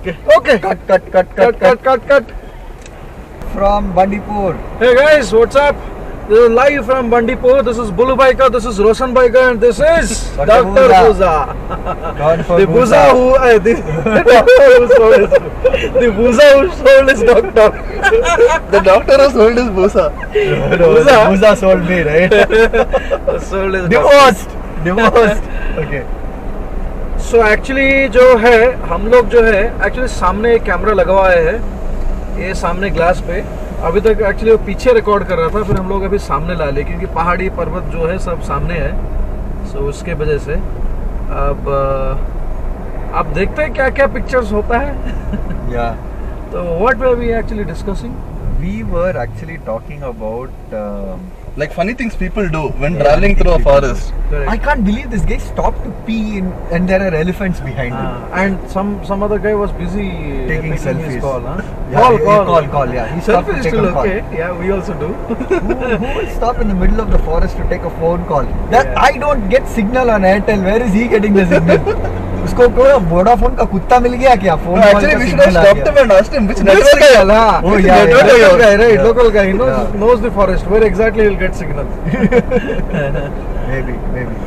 Okay. Cut. From Bandipur. Hey guys, what's up? This is live from Bandipur. This is Bulu Biker, this is Roshan Biker, and this is Dr. Buza. The Buza who sold his doctor. The doctor has sold his Busa. Buza sold me, right? Sold his Divorced. Okay. So actually जो है हम लोग जो है actually सामने एक camera लगवाए है ये सामने ग्लास पे अभी तक एक्चुअली वो पीछे रिकॉर्ड कर रहा था फिर हम लोग अभी सामने ला लिए क्योंकि पहाड़ी पर्वत जो है सब सामने है सो उसके वजह से अब देखते हैं क्या क्या पिक्चर्स होता है Yeah. तो what were we actually discussing We were actually talking about. Like funny things people do when traveling through a forest. I can't believe this guy stopped to pee and there are elephants behind him. and some other guy was busy Taking his selfies. call, huh? Yeah, call. Yeah, he stopped Selfie to is take still a call. okay. Yeah, we also do. Who will stop in the middle of the forest to take a phone call? That Yeah. I don't get signal on Airtel. Where is he getting the signal? उसको कोई Vodafone का कुत्ता मिल गया क्या phone No, actually, we should have stopped him and asked him which network guy, are you? huh? Oh, yeah, Local yeah. guy, right? Yeah. Local guy. He Yeah. knows the forest. Where exactly he'll get signal. Maybe.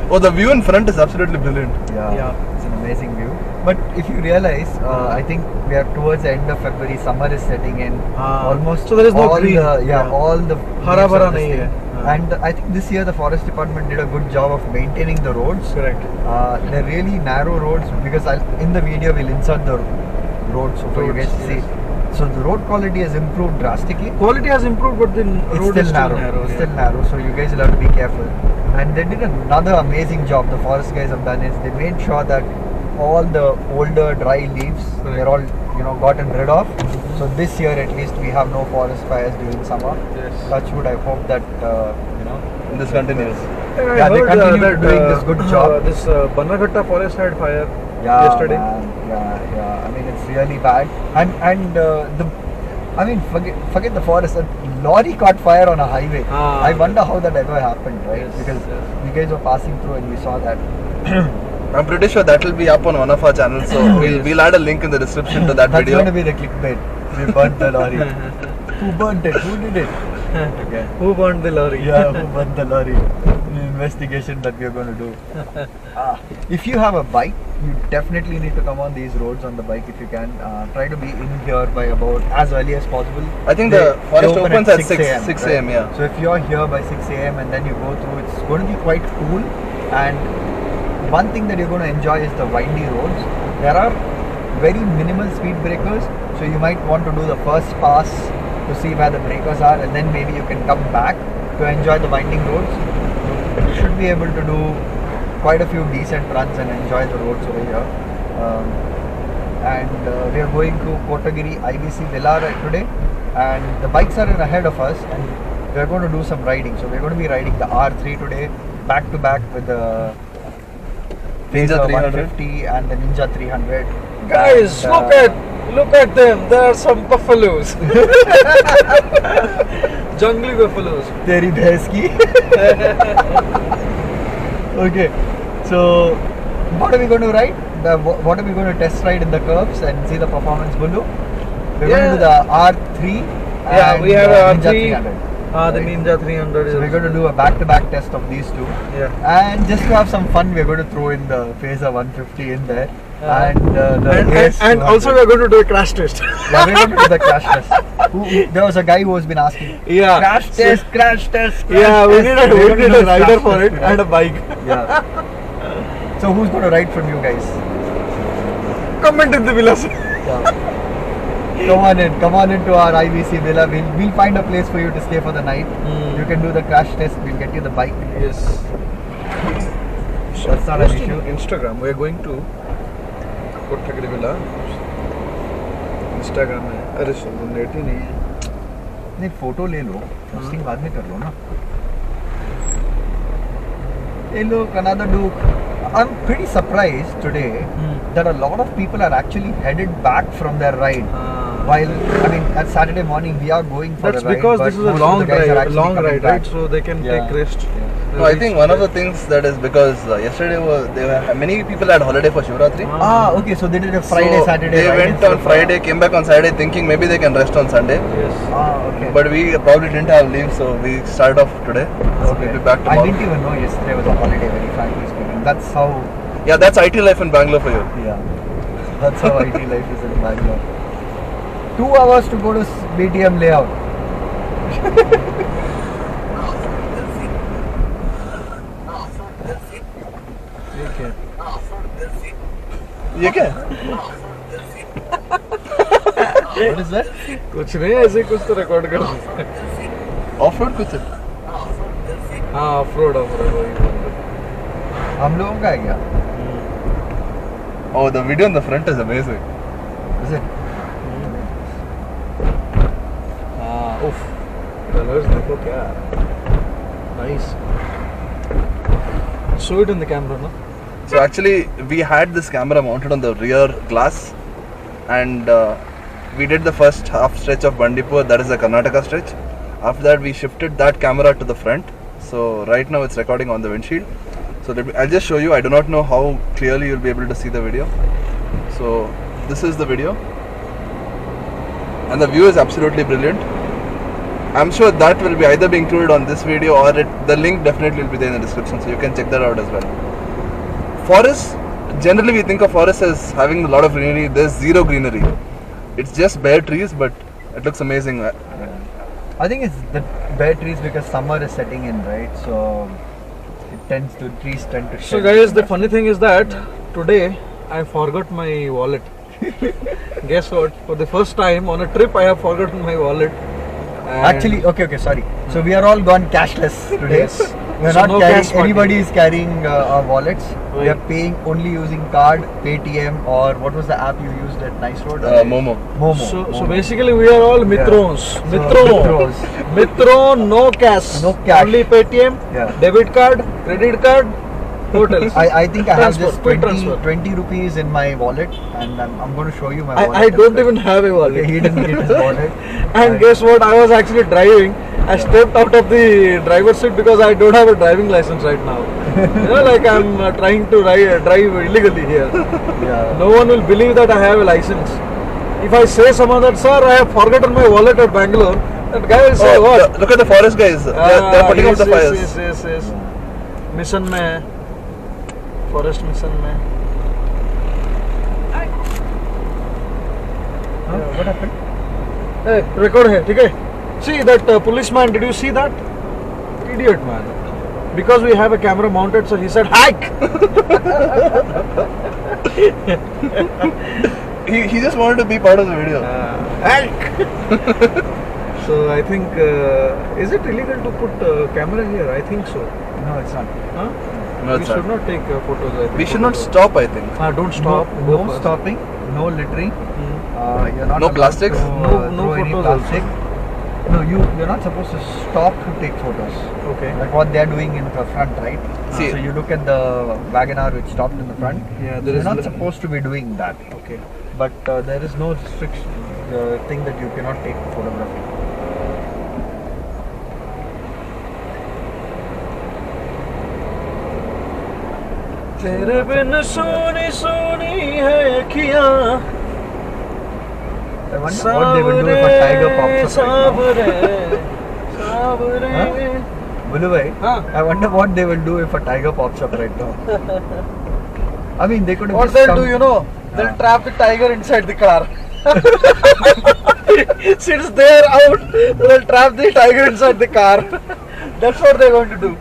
Oh, the view in front is absolutely brilliant. Yeah. It's an amazing view. But if you realize, I think we are towards the end of February. Summer is setting in. Almost. So there is no all green. All the. Hara leaves bhara are the nahi same. hai. And I think this year the forest department did a good job of maintaining the roads. Correct. They're really narrow roads because in the video we'll insert the roads so for you guys to see. So the road quality has improved drastically. Quality has improved, but the road is still narrow. It's still narrow, so you guys will have to be careful. And they did another amazing job. The forest guys have done is they made sure that all the older dry leaves they're all gotten rid of. So this year at least we have no forest fires during summer. Yes. Touch wood. I hope that This continues. Yeah, they continue doing this good job. This Bannerghatta forest had fire Yeah, yesterday. man. Yeah. I mean, it's really bad. Forget the forest. A lorry caught fire on a highway. I wonder how that ever happened, right? Yes, Because yes. you guys were passing through and we saw that. I'm pretty sure that will be up on one of our channels, so we'll add a link in the description to that That's video. going to be the clickbait. We burnt the lorry. Who burnt it? Who did it? Okay. Who burned the lorry? Yeah, who burnt the lorry? An investigation that we are going to do. If you have a bike, you definitely need to come on these roads on the bike if you can. Try to be in here by about as early as possible. I think the forest opens at 6 a.m. right? Yeah. So if you're here by 6 a.m. and then you go through, it's going to be quite cool. And one thing that you're going to enjoy is the windy roads. There are very minimal speed breakers, so you might want to do the first pass to see where the breakers are, and then maybe you can come back to enjoy the winding roads. You should be able to do quite a few decent runs and enjoy the roads over here. We are going to Kotagiri IBC Villa today, and the bikes are in ahead of us, and we are going to do some riding. So we are going to be riding the R3 today, back to back with the Ninja 300 150 and the Ninja 300. Guys, And, look at them. There are some buffaloes. Jungly buffaloes. Teri bhais ki. Okay, so what are we going to ride? What are we going to test ride in the curves and see the performance below? We're going to do the R3 and we have Ninja R3. 300. The Right. Ninja 300 is. So we're going to do a back-to-back test of these two. Yeah. And just to have some fun, we're going to throw in the Phaser 150 in there. And the AS And 200. also we're going to do a crash test. Yeah, we're going to do the crash test. There was a guy who has been asking, Yeah. crash test. Yeah, we need We're a going to do rider crash for test, it and a bike. Yeah. So who's going to ride from you guys? Comment in the villas. Yeah. Come on into our IBC villa. We'll find a place for you to stay for the night. You can do the crash test. We'll get you the bike. Yes. That's not an issue. Instagram. We are going to Kotagiri Villa. Instagram है. अरे सुनो net ही नहीं है. नहीं photo ले लो. Posting बाद में कर लो ना. Hey look, another Duke. I'm pretty surprised today that a lot of people are actually headed back from their ride. While at Saturday morning we are going for That's a ride. because but this is a most of long the guys are drive, actually coming back. right? So they can take rest. Yeah. No, I think one of the things that is because yesterday many people had holiday for Shivratri. Okay, so they did a Friday, So Saturday. They right, went instead on of, Friday, came back on Saturday thinking maybe they can rest on Sunday. Yes. Okay. But we probably didn't have leave, so we started off today. So Okay. we'll be back I tomorrow. didn't even know yesterday was a holiday, very frankly speaking. That's how, Yeah, that's IT life in Bangalore for you. yeah, that's how IT life is in Bangalore. 2 hours to go to BTM layout. ठीक है. ये क्या है? What is that? कुछ नहीं, ऐसे ही कुछ तो रिकॉर्ड कर. Off-road कुछ है? हाँ, ऑफ-रोड वही. हम लोगों का है क्या? Oh, the video in the front is amazing. Is it? हाँ, उफ. कलर्स देखो क्या. Nice. Show it in the camera, no? So actually, we had this camera mounted on the rear glass, and we did the first half stretch of Bandipur. That is the Karnataka stretch. After that, we shifted that camera to the front. So right now, it's recording on the windshield. So I'll just show you. I do not know how clearly you'll be able to see the video. So this is the video, and the view is absolutely brilliant. I'm sure that will be either be included on this video or the link definitely will be there in the description, so you can check that out as well. Forest, generally we think of forest as having a lot of greenery. There's zero greenery. It's just bare trees, but it looks amazing. I think it's the bare trees because summer is setting in, right? So trees tend to shed. So guys, the funny thing is that today I forgot my wallet. Guess what? For the first time on a trip, I have forgotten my wallet. And Actually, okay, sorry. So we are all gone cashless today. Yes. We are So not no carrying. cash money. Anybody is carrying our wallets. We Right. are paying only using card, Paytm, or what was the app you used at Nice Road? Momo. Momo. So basically we are all mitrons. So, Mitron. Mitron, no cash. No cash. Only Paytm, Yeah. debit card, credit card, hotels. I think I have Transfer, just quick 20 transfer. rupees in my wallet, and I'm going to show you my wallet. I as don't well. even have a Okay, wallet. he didn't get his wallet. And guess what? I was actually driving. I stepped out of the driver's seat because I don't have a driving license right now. You know, like I'm trying to drive illegally here. Yeah. No one will believe that I have a license. If I say someone that, sir, I have forgotten my wallet at Bangalore, that guy will say, what? Look at the forest guys. They're putting out the fires. Yes. Mission में है, forest mission में. What happened? Hey, record है, ठीक है? See that policeman, did you see that? Idiot man. Because we have a camera mounted, so he said, hack! He just wanted to be part of the video. Hack! So I think, is it illegal to put camera here? I think so. No, it's not. Huh? No, We it's should not. not take photos. I think. We should not stop, I think. Don't stop. No Go first. stopping. No littering. Hmm. You're not No allowed plastics? to, No throw any photos plastic. No, you're not supposed to stop to take photos. Okay. Like what they're doing in the front, right? See- So you look at the Wagon R which stopped in the front. Yeah, there You're is not li- supposed to be doing that. Okay. But there is no restriction, thing that you cannot take photography. तेरे बिन सोनी सोनी है अखियाँ I wonder what they will do if a tiger pops up right सावरे सावरे Huh? Bulu bhai, Huh? I wonder what they will do if a tiger pops up right now. I mean, they could have What just they'll come- do, you know, they'll Huh. trap the tiger inside the car. Since they're out, they'll trap the tiger inside the car. That's what they're going to do.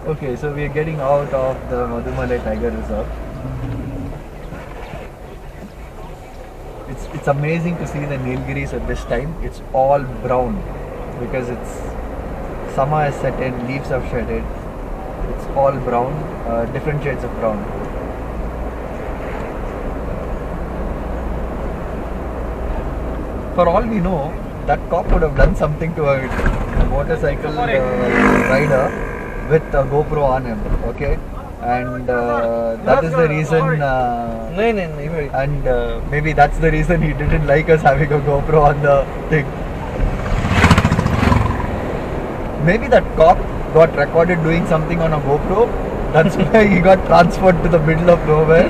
Okay, so we are getting out of the Madumalai Tiger Reserve. It's amazing to see the Nilgiris at this time. It's all brown because it's summer has set in, leaves have shedded. It's all brown, different shades of brown. For all we know, that cop would have done something to a motorcycle rider with a GoPro on him, okay? and that is the reason. नहीं नहीं नहीं भाई. And maybe that's the reason he didn't like us having a GoPro on the thing. Maybe that cop got recorded doing something on a GoPro. That's why he got transferred to the middle of nowhere.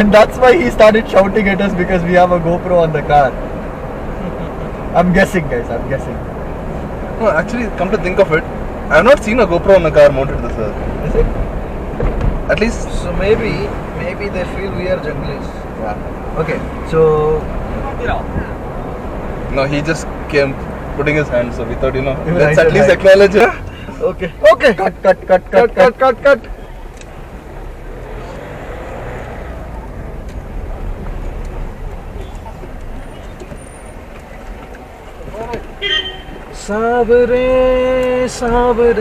And that's why he started shouting at us because we have a GoPro on the car. I'm guessing, guys. I'm guessing. No, actually, come to think of it, I have not seen a GoPro on a car mounted to this. Is it? At least, So maybe they feel we are junglers. Yeah. Okay. So no, he just came putting his hand, so we thought, Even let's I at said least hi. acknowledge it. Okay. Okay. cut. Sabre, sabre.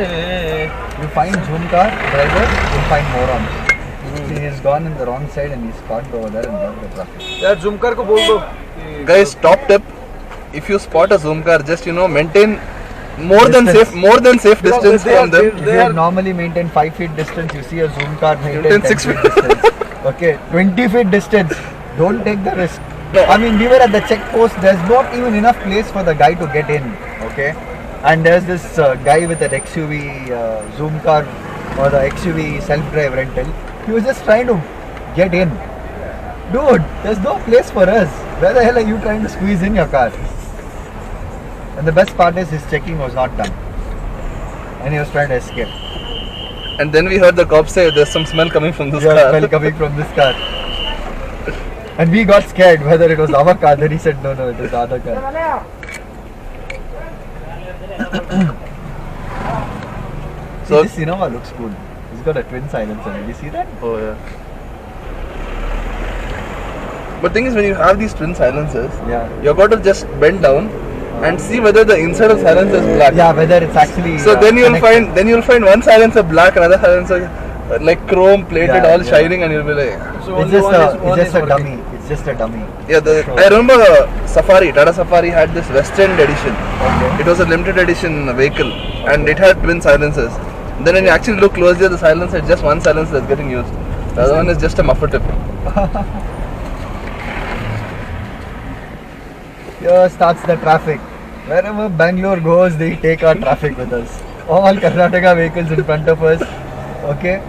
You find Zoom car driver, you'll find morons. He has gone in the wrong side and he's parked over there and blocked the traffic. यार zoom car को बोल दो. Guys, top tip, if you spot a Zoom car, just, maintain more than Distance. safe distance They are- from them. If They you are- normally maintain 5 feet distance, you see a Zoom car maintain Maintain 10 6 feet feet. distance. Okay, 20 feet distance. Don't take the risk. No. I mean, we were at the check post. There's not even enough place for the guy to get in. Okay, and there's this guy with an XUV Zoom car or the XUV self-drive rental. He was just trying to get in. Dude, there's no place for us. Where the hell are you trying to squeeze in your car? And the best part is his checking was not done. And he was trying to escape. And then we heard the cops say there's some smell coming from this There was car. smell coming from this car. And we got scared whether it was our car. Then he said, no, it was the other car. So- See, this Innova looks cool. It's got a twin silencer. Did you see that? Oh yeah. But thing is, when you have these twin silencers, Yeah. you've got to just bend down and see whether the inside of silencer is black. Yeah, whether it's actually. So then connected. you'll find one silencer black, another silencer like chrome plated, Yeah, all yeah. shining, and you'll be like, So It's only just one a, is- one it's just is a working. dummy. It's just a dummy. yeah. Sure. I remember Safari, Tata Safari had this West End edition. Okay. It was a limited edition vehicle, and it had twin silencers. Then when you actually look closely at the silencer, it's just one silencer that's getting used. The other one is just a muffler tip. Here starts the traffic. Wherever Bangalore goes, they take our traffic with us. All Karnataka vehicles in front of us. Okay.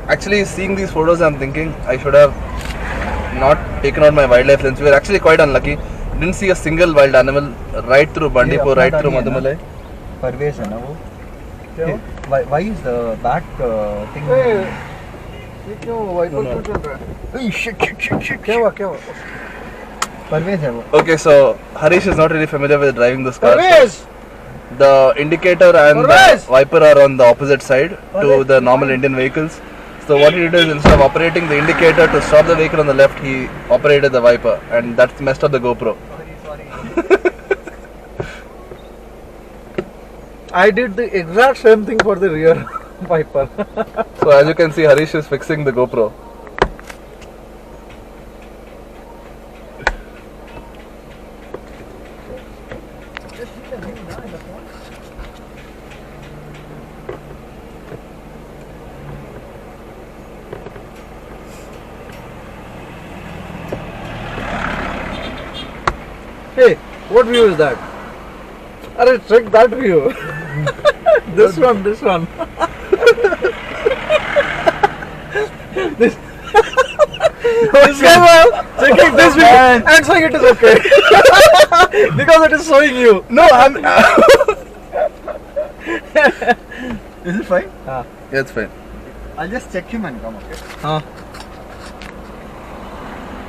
Actually, seeing these photos, I'm thinking I should have not taken out my wildlife lens. We were actually quite unlucky. Didn't see a single wild animal right through Bandipur, right through Madhumalai. Parvez है ना वो? क्या Okay. Why is the back thing? ये क्यों wiper क्यों चल रहा है? Hey, shit. क्या हुआ क्या हुआ? Parvez है वो. Okay, so Harish is not really familiar with driving this car. Parvez The indicator and Parvez! the wiper are on the opposite side to the normal Indian vehicles. So what he did is, instead of operating the indicator to stop the vehicle on the left, he operated the wiper, and that's messed up the GoPro. I did the exact same thing for the rear wiper. So as you can see, Harish is fixing the GoPro. Hey, what view is that? Arey, check that view. This one. this. This guy was checking this view and saying it is okay. Because it is showing you. No, I'm. Is it fine? Yeah, it's fine. I'll just check him and come. Okay. हाँ